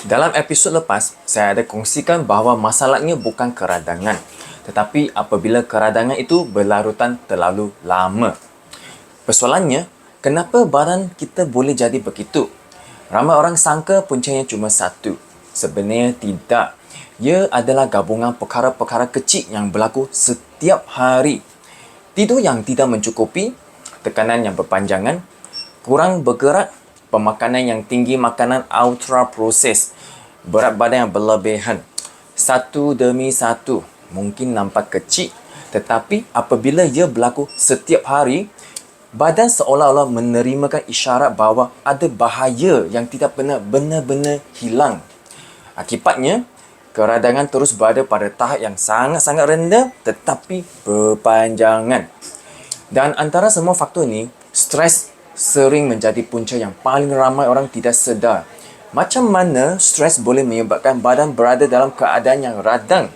Dalam episod lepas, saya ada kongsikan bahawa masalahnya bukan keradangan, tetapi apabila keradangan itu berlarutan terlalu lama. Persoalannya, kenapa badan kita boleh jadi begitu? Ramai orang sangka puncanya cuma satu. Sebenarnya tidak. Ia adalah gabungan perkara-perkara kecil yang berlaku setiap hari. Tidur yang tidak mencukupi, tekanan yang berpanjangan, kurang bergerak, pemakanan yang tinggi, makanan ultra proses, berat badan yang berlebihan. Satu demi satu mungkin nampak kecil, tetapi apabila ia berlaku setiap hari, badan seolah-olah menerimakan isyarat bahawa ada bahaya yang tidak pernah benar-benar hilang. Akibatnya, keradangan terus berada pada tahap yang sangat-sangat rendah tetapi berpanjangan. Dan antara semua faktor ini, stres sering menjadi punca yang paling ramai orang tidak sedar. Macam mana stres boleh menyebabkan badan berada dalam keadaan yang radang?